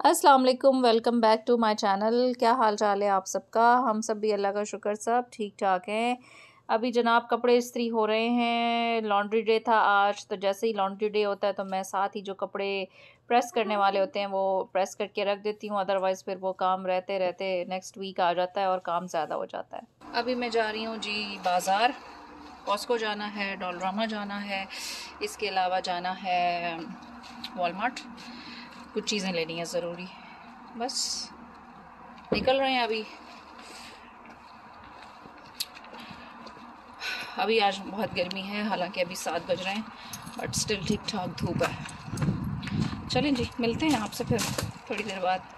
अस्सलाम वालेकुम, welcome back to my channel. क्या हाल चाल है आप सबका? हम सब भी अल्लाह का शुक्र सब ठीक ठाक हैं। अभी जनाब कपड़े इस्त्री हो रहे हैं। लॉन्ड्री डे था आज, तो जैसे ही लॉन्ड्री डे होता है तो मैं साथ ही जो कपड़े प्रेस करने वाले होते हैं वो प्रेस करके रख देती हूँ। अदरवाइज़ फिर वो काम रहते रहते नेक्स्ट वीक आ जाता है और काम ज़्यादा हो जाता है। अभी मैं जा रही हूँ जी बाज़ार। कॉस्को जाना है, डॉलरामा जाना है, इसके अलावा जाना है वॉलमार्ट। कुछ चीज़ें लेनी है ज़रूरी। बस निकल रहे हैं अभी। अभी आज बहुत गर्मी है, हालांकि अभी 7 बज रहे हैं, बट स्टिल ठीक ठाक धूप है। चलें जी, मिलते हैं आपसे फिर थोड़ी देर बाद।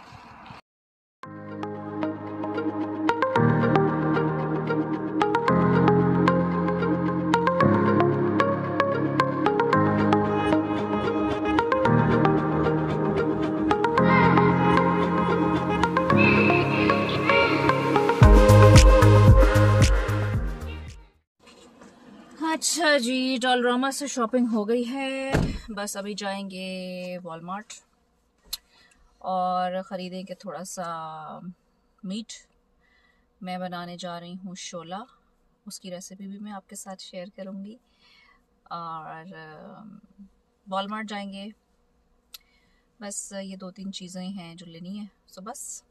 अच्छा जी, डॉलरामा से शॉपिंग हो गई है। बस अभी जाएंगे वॉलमार्ट और ख़रीदेंगे थोड़ा सा मीट। मैं बनाने जा रही हूँ शोला, उसकी रेसिपी भी मैं आपके साथ शेयर करूँगी। और वॉलमार्ट जाएंगे। बस ये 2-3 चीज़ें हैं जो लेनी है। सो बस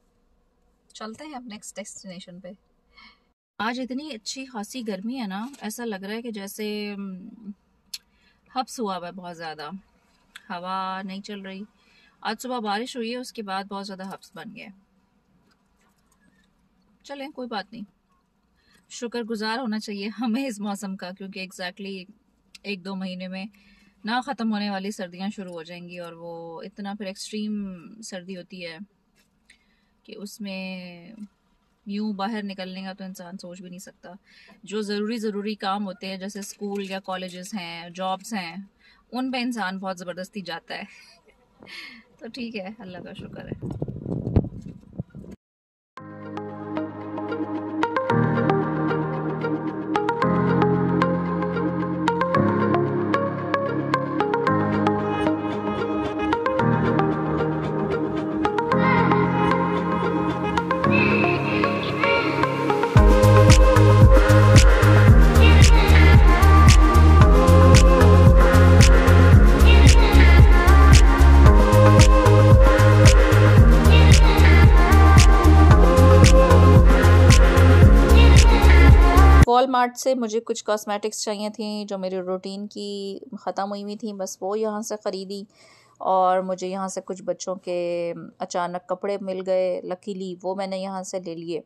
चलते हैं अब नेक्स्ट डेस्टिनेशन पे। आज इतनी अच्छी खासी गर्मी है ना, ऐसा लग रहा है कि जैसे हब्स हुआ हुआ है बहुत ज़्यादा। हवा नहीं चल रही। आज सुबह बारिश हुई है, उसके बाद बहुत ज़्यादा हब्स बन गए। चलें, कोई बात नहीं, शुक्रगुजार होना चाहिए हमें इस मौसम का, क्योंकि एग्जैक्टली 1-2 महीने में ना ख़त्म होने वाली सर्दियाँ शुरू हो जाएंगी। और वो इतना फिर एक्सट्रीम सर्दी होती है कि उसमें यूँ बाहर निकलने का तो इंसान सोच भी नहीं सकता। जो ज़रूरी काम होते हैं, जैसे स्कूल या कॉलेजेस हैं, जॉब्स हैं, उन पे इंसान बहुत ज़बरदस्ती जाता है। तो ठीक है, अल्लाह का शुक्र है। वॉलमार्ट से मुझे कुछ कॉस्मेटिक्स चाहिए थी जो मेरी रूटीन की ख़त्म हुई थी, बस वो यहाँ से ख़रीदी। और मुझे यहाँ से कुछ बच्चों के अचानक कपड़े मिल गए, लकीली वो मैंने यहाँ से ले लिए।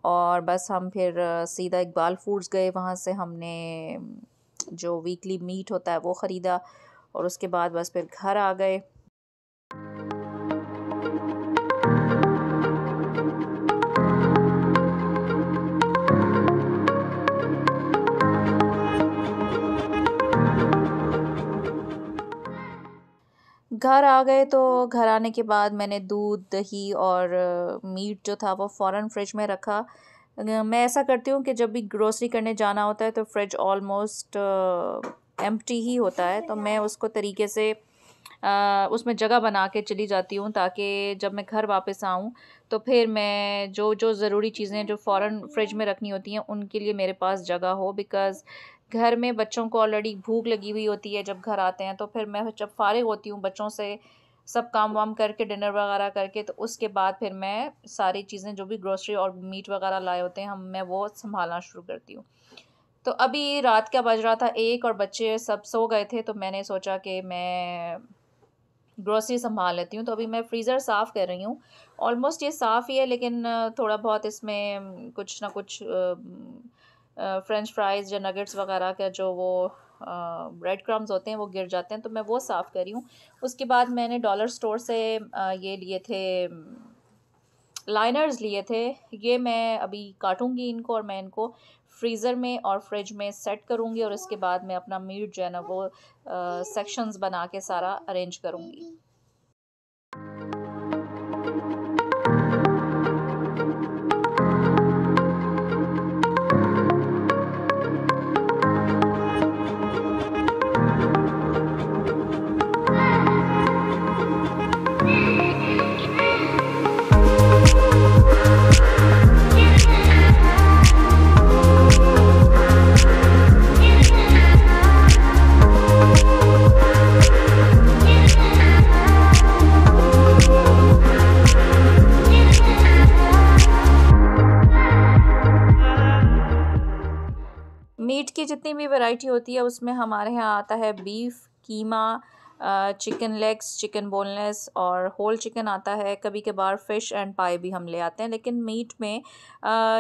और बस हम फिर सीधा इकबाल फूड्स गए। वहाँ से हमने जो वीकली मीट होता है वो ख़रीदा और उसके बाद बस फिर घर आ गए। घर आ गए तो घर आने के बाद मैंने दूध, दही और मीट जो था वो फ़ौरन फ्रिज में रखा। मैं ऐसा करती हूँ कि जब भी ग्रोसरी करने जाना होता है तो फ्रिज ऑलमोस्ट एम्प्टी ही होता है, तो मैं उसको तरीके से उसमें जगह बना के चली जाती हूँ, ताकि जब मैं घर वापस आऊँ तो फिर मैं जो जो ज़रूरी चीज़ें जो फ़ौरन फ्रिज में रखनी होती हैं उनके लिए मेरे पास जगह हो। बिकॉज़ घर में बच्चों को ऑलरेडी भूख लगी हुई होती है जब घर आते हैं, तो फिर मैं जब फ़ारिग होती हूँ बच्चों से सब काम वाम करके डिनर वगैरह करके, तो उसके बाद फिर मैं सारी चीज़ें जो भी ग्रोसरी और मीट वगैरह लाए होते हैं मैं वो संभालना शुरू करती हूँ। तो अभी रात का बज रहा था 1 और बच्चे सब सो गए थे, तो मैंने सोचा कि मैं ग्रोसरी संभाल लेती हूँ। तो अभी मैं फ्रीज़र साफ़ कर रही हूँ। ऑलमोस्ट ये साफ़ ही है, लेकिन थोड़ा बहुत इसमें कुछ ना कुछ फ्रेंच फ्राइज़ या नगेट्स वगैरह का जो वो ब्रेड क्रम्स होते हैं वो गिर जाते हैं, तो मैं वो साफ़ कर रही हूँ। उसके बाद मैंने डॉलर स्टोर से ये लिए थे, लाइनर्स लिए थे। ये मैं अभी काटूँगी इनको और मैं इनको फ्रीज़र में और फ्रिज में सेट करूँगी और इसके बाद मैं अपना मीट जो है ना वो सेक्शंस बना के सारा अरेंज करूँगी। की जितनी भी वैरायटी होती है उसमें हमारे यहाँ आता है बीफ, कीमा, चिकन लेग्स, चिकन बोनलेस और होल चिकन आता है। कभी कभार फ़िश एंड पाई भी हम ले आते हैं। लेकिन मीट में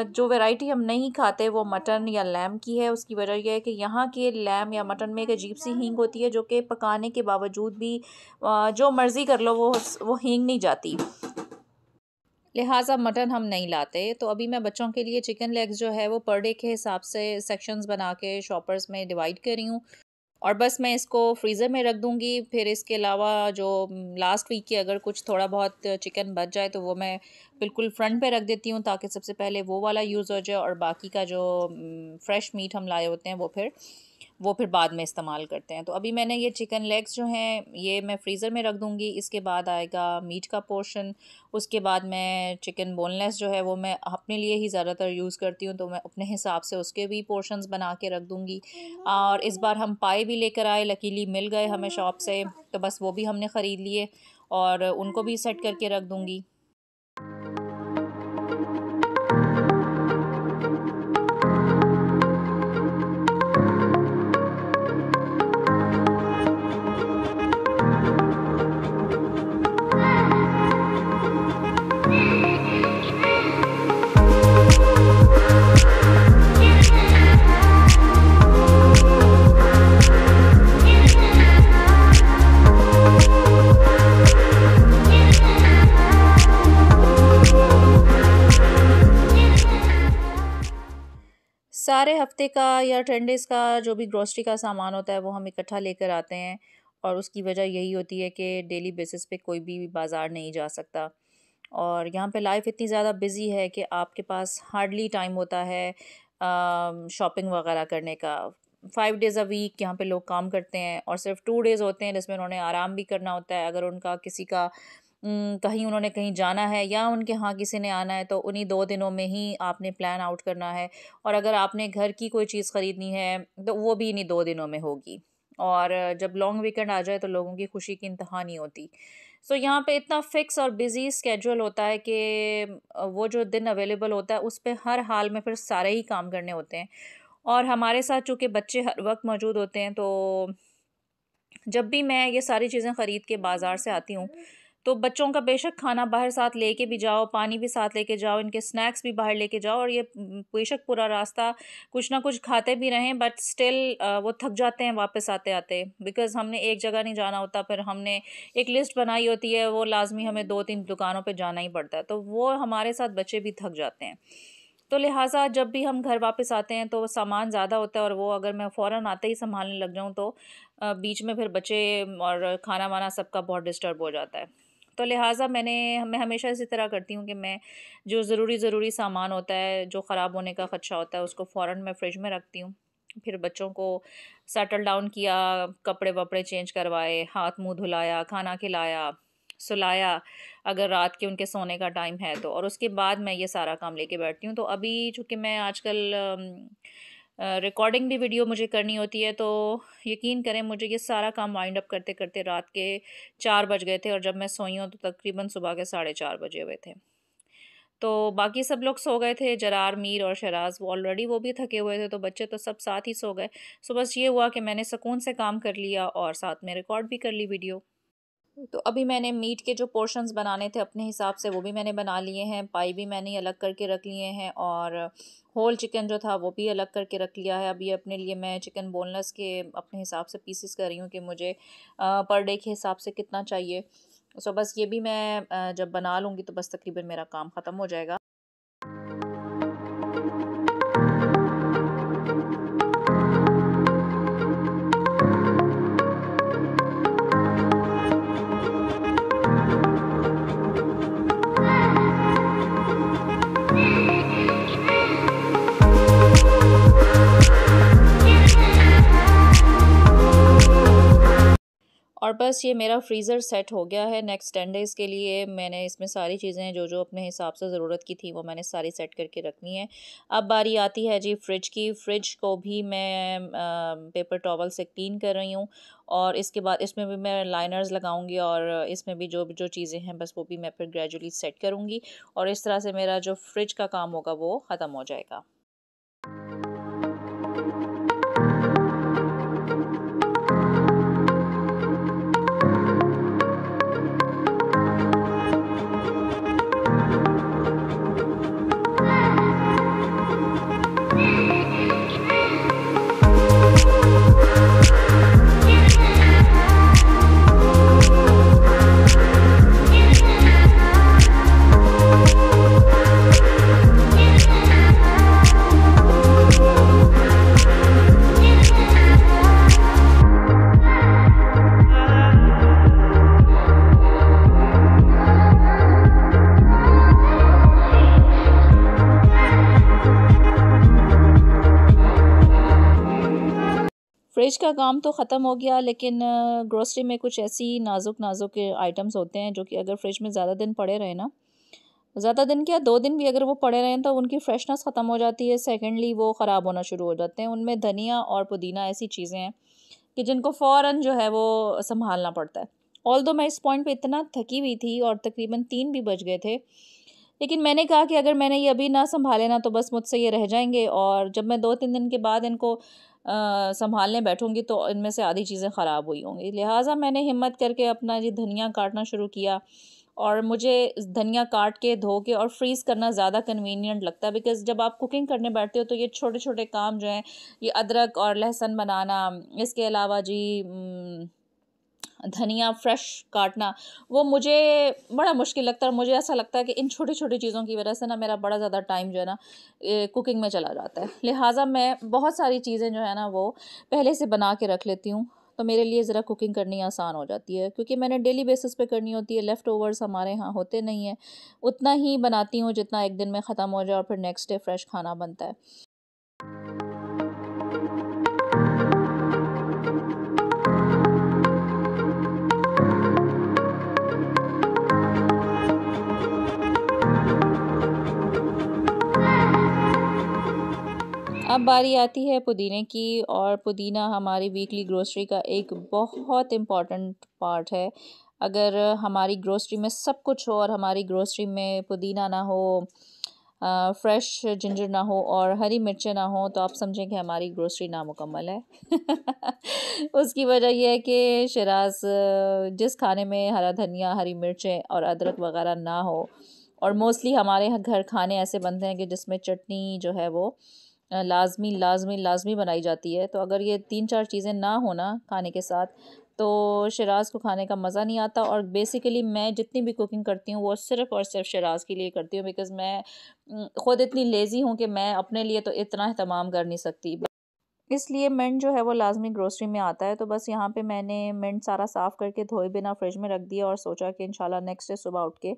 जो वैरायटी हम नहीं खाते वो मटन या लैम की है। उसकी वजह यह है कि यहाँ के लैम या मटन में एक अजीब सी हींग होती है जो कि पकाने के बावजूद भी जो मर्ज़ी कर लो वो हींग नहीं जाती, लिहाजा मटन हम नहीं लाते। तो अभी मैं बच्चों के लिए चिकन लेग्स जो है वो पर डे के हिसाब से सेक्शंस बना के शॉपर्स में डिवाइड कर रही हूँ और बस मैं इसको फ्रीज़र में रख दूँगी। फिर इसके अलावा जो लास्ट वीक की अगर कुछ थोड़ा बहुत चिकन बच जाए तो वो मैं बिल्कुल फ्रंट पे रख देती हूँ ताकि सबसे पहले वो वाला यूज़ हो जाए और बाकी का जो फ्रेश मीट हम लाए होते हैं वो फिर बाद में इस्तेमाल करते हैं। तो अभी मैंने ये चिकन लेग्स जो हैं ये मैं फ्रीज़र में रख दूँगी। इसके बाद आएगा मीट का पोर्शन, उसके बाद मैं चिकन बोनलेस जो है वो मैं अपने लिए ही ज़्यादातर यूज़ करती हूँ, तो मैं अपने हिसाब से उसके भी पोर्शंस बना के रख दूँगी। और इस बार हम पाए भी लेकर आए, लकीली मिल गए हमें शॉप से, तो बस वो भी हमने ख़रीद लिए और उनको भी सेट करके रख दूँगी। सारे हफ्ते का या 10 डेज़ का जो भी ग्रोसरी का सामान होता है वो हम इकट्ठा लेकर आते हैं और उसकी वजह यही होती है कि डेली बेसिस पे कोई भी बाज़ार नहीं जा सकता और यहाँ पे लाइफ इतनी ज़्यादा बिज़ी है कि आपके पास हार्डली टाइम होता है शॉपिंग वगैरह करने का। 5 डेज़ अ वीक यहाँ पे लोग काम करते हैं और सिर्फ 2 डेज़ होते हैं जिसमें उन्होंने आराम भी करना होता है। अगर उनका किसी का कहीं उन्होंने कहीं जाना है या उनके यहाँ किसी ने आना है तो उन्हीं 2 दिनों में ही आपने प्लान आउट करना है और अगर आपने घर की कोई चीज़ ख़रीदनी है तो वो भी इन्हीं 2 दिनों में होगी। और जब लॉन्ग वीकेंड आ जाए तो लोगों की खुशी की इंतहा नहीं होती। सो यहाँ पे इतना फिक्स और बिज़ी स्केड्यूल होता है कि वो जो दिन अवेलेबल होता है उस पे हर हाल में फिर सारे ही काम करने होते हैं और हमारे साथ चूँकि बच्चे हर वक्त मौजूद होते हैं तो जब भी मैं ये सारी चीज़ें ख़रीद के बाज़ार से आती हूँ तो बच्चों का बेशक खाना बाहर साथ लेके भी जाओ, पानी भी साथ लेके जाओ, इनके स्नैक्स भी बाहर लेके जाओ और ये बेशक पूरा रास्ता कुछ ना कुछ खाते भी रहें बट स्टिल वो थक जाते हैं वापस आते-आते, बिकॉज़ हमने एक जगह नहीं जाना होता, फिर हमने एक लिस्ट बनाई होती है, वो लाज़मी हमें 2-3 दुकानों पे जाना ही पड़ता है, तो वो हमारे साथ बच्चे भी थक जाते हैं। तो लिहाजा जब भी हम घर वापस आते हैं तो सामान ज़्यादा होता है और वो अगर मैं फ़ौरन आते ही सँभालने लग जाऊँ तो बीच में फिर बच्चे और खाना-वाना सबका बहुत डिस्टर्ब हो जाता है। तो लिहाजा मैं हमेशा इसी तरह करती हूँ कि मैं जो ज़रूरी सामान होता है, जो ख़राब होने का ख़दशा होता है, उसको फ़ौरन मैं फ्रिज में रखती हूँ। फिर बच्चों को सेटल डाउन किया, कपड़े-वपड़े चेंज करवाए, हाथ-मुँह धुलाया, खाना खिलाया, सुलाया, अगर रात के उनके सोने का टाइम है तो, और उसके बाद मैं ये सारा काम लेके बैठती हूँ। तो अभी चूँकि मैं आजकल रिकॉर्डिंग भी वीडियो मुझे करनी होती है तो यकीन करें मुझे ये सारा काम वाइंड अप करते-करते रात के 4 बज गए थे और जब मैं सोई हूँ तो तकरीबन सुबह के 4:30 बजे हुए थे। तो बाकी सब लोग सो गए थे, जरार, मीर और शहराज़ वो भी थके हुए थे, तो बच्चे तो सब साथ ही सो गए। सो बस ये हुआ कि मैंने सुकून से काम कर लिया और साथ में रिकॉर्ड भी कर ली वीडियो। तो अभी मैंने मीट के जो पोर्शंस बनाने थे अपने हिसाब से वो भी मैंने बना लिए हैं, पाई भी मैंने अलग करके रख लिए हैं और होल चिकन जो था वो भी अलग करके रख लिया है। अभी अपने लिए मैं चिकन बोनलेस के अपने हिसाब से पीसेस कर रही हूँ कि मुझे पर डे के हिसाब से कितना चाहिए। सो बस ये भी मैं जब बना लूँगी तो बस तकरीबन मेरा काम ख़त्म हो जाएगा। और बस ये मेरा फ्रीज़र सेट हो गया है नेक्स्ट 10 डेज़ के लिए। मैंने इसमें सारी चीज़ें जो अपने हिसाब से ज़रूरत की थी वो मैंने सारी सेट करके रखनी है। अब बारी आती है जी फ्रिज की। फ्रिज को भी मैं पेपर टॉवल से क्लीन कर रही हूँ और इसके बाद इसमें भी मैं लाइनर्स लगाऊंगी और इसमें भी जो जो चीज़ें हैं बस वो भी मैं फिर ग्रेजुअली सेट करूँगी और इस तरह से मेरा जो फ्रिज का काम होगा वो ख़त्म हो जाएगा। फ्रिज का काम तो ख़त्म हो गया, लेकिन ग्रोसरी में कुछ ऐसी नाजुक नाजुक आइटम्स होते हैं जो कि अगर फ्रिज में ज़्यादा दिन पड़े रहे ना, ज़्यादा दिन क्या 2 दिन भी अगर वो पड़े रहें तो उनकी फ्रेशनेस ख़त्म हो जाती है। सेकंडली वो ख़राब होना शुरू हो जाते हैं। उनमें धनिया और पुदीना ऐसी चीज़ें हैं कि जिनको फ़ौरन जो है वो सँभालना पड़ता है। ऑल्दो मैं इस पॉइंट पे इतना थकी हुई थी और तकरीबन 3 भी बज गए थे, लेकिन मैंने कहा कि अगर मैंने ये अभी ना सँभाले ना तो बस मुझसे ये रह जाएँगे, और जब मैं 2-3 दिन के बाद इनको सँभालने बैठूँगी तो इनमें से आधी चीज़ें ख़राब हुई होंगी। लिहाज़ा मैंने हिम्मत करके अपना ये धनिया काटना शुरू किया, और मुझे इस धनिया काट के, धो के और फ्रीज़ करना ज़्यादा कन्वीनिएंट लगता है, बिकॉज़ जब आप कुकिंग करने बैठते हो तो ये छोटे-छोटे काम जो हैं, ये अदरक और लहसुन बनाना, इसके अलावा जी धनिया फ्रेश काटना, वो मुझे बड़ा मुश्किल लगता है, और मुझे ऐसा लगता है कि इन छोटी-छोटी चीज़ों की वज़ह से ना मेरा बड़ा ज़्यादा टाइम जो है ना कुकिंग में चला जाता है। लिहाज़ा मैं बहुत सारी चीज़ें जो है ना वो पहले से बना के रख लेती हूँ, तो मेरे लिए ज़रा कुकिंग करनी आसान हो जाती है, क्योंकि मैंने डेली बेसिस पे करनी होती है। लेफ्ट ओवर्स हमारे यहाँ होते नहीं हैं, उतना ही बनाती हूँ जितना एक दिन में ख़त्म हो जाए और फिर नेक्स्ट डे फ्रेश खाना बनता है। अब बारी आती है पुदीने की, और पुदीना हमारी वीकली ग्रोसरी का एक बहुत इम्पॉर्टेंट पार्ट है। अगर हमारी ग्रोसरी में सब कुछ हो और हमारी ग्रोसरी में पुदीना ना हो, फ्रेश जिंजर ना हो और हरी मिर्चें ना हो, तो आप समझें कि हमारी ग्रोसरी नामुकम्मल है। उसकी वजह यह है कि शराज जिस खाने में हरा धनिया, हरी मिर्चें और अदरक वगैरह ना हो, और मोस्टली हमारे यहाँ घर खाने ऐसे बनते हैं कि जिसमें चटनी जो है वो लाज़मी लाज़मी लाज़मी बनाई जाती है। तो अगर ये 3-4 चीज़ें ना हो ना खाने के साथ, तो शिराज़ को खाने का मज़ा नहीं आता। और बेसिकली मैं जितनी भी कुकिंग करती हूँ वो सिर्फ़ और सिर्फ़ शिराज़ के लिए करती हूँ, बिकॉज़ मैं ख़ुद इतनी लेज़ी हूँ कि मैं अपने लिए तो इतना एहतमाम कर नहीं सकती। इसलिए मिंट जो है वो लाज़मी ग्रोसरी में आता है। तो बस यहाँ पे मैंने मिंट सारा साफ़ करके धोए बिना फ्रिज में रख दिया, और सोचा कि इंशाल्लाह नेक्स्ट डे सुबह उठ के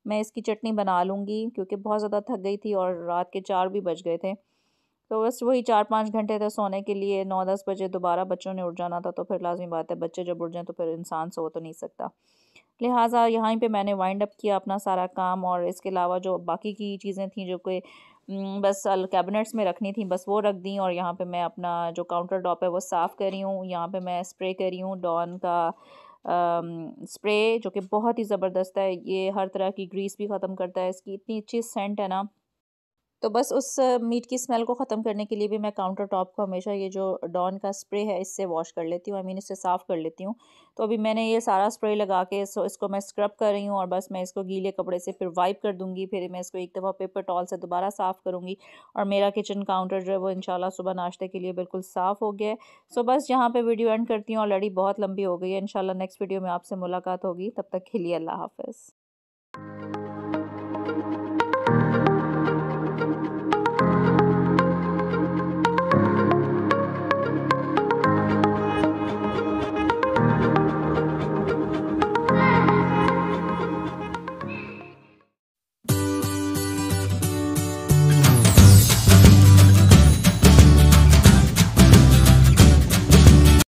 मैं इसकी चटनी बना लूँगी, क्योंकि बहुत ज़्यादा थक गई थी और रात के 4 भी बज गए थे। तो बस वही 4-5 घंटे थे सोने के लिए, 9-10 बजे दोबारा बच्चों ने उठ जाना था, तो फिर लाज़मी बात है बच्चे जब उठ जाएँ तो फिर इंसान सो तो नहीं सकता। लिहाज़ा यहाँ पे मैंने वाइंड अप किया अपना सारा काम, और इसके अलावा जो बाकी की चीज़ें थी जो कि बस कैबिनेट्स में रखनी थी, बस वो रख दी। और यहाँ पे मैं अपना जो काउंटर टॉप है वो साफ़ कर रही हूँ। यहाँ पे मैं स्प्रे कर रही हूँ डॉन का स्प्रे, जो कि बहुत ही ज़बरदस्त है। ये हर तरह की ग्रीस भी ख़त्म करता है, इसकी इतनी अच्छी सेंट है ना। तो बस उस मीट की स्मेल को ख़त्म करने के लिए भी मैं काउंटर टॉप को हमेशा ये जो डॉन का स्प्रे है इससे वॉश कर लेती हूँ, आई मीन इससे साफ़ कर लेती हूँ। तो अभी मैंने ये सारा स्प्रे लगा के इसको मैं स्क्रब कर रही हूँ, और बस मैं इसको गीले कपड़े से फिर वाइप कर दूँगी, फिर मैं इसको एक दफ़ा पेपर टॉवल से दोबारा साफ़ करूँगी, और मेरा किचन काउंटर जो है वो इंशाल्लाह सुबह नाश्ते के लिए बिल्कुल साफ़ हो गया है। सो बस यहाँ पे वीडियो एंड करती हूँ, ऑलरेडी बहुत लंबी हो गई है। इंशाल्लाह नेक्स्ट वीडियो में आपसे मुलाकात होगी, तब तक के लिए अल्लाह हाफ़िज़।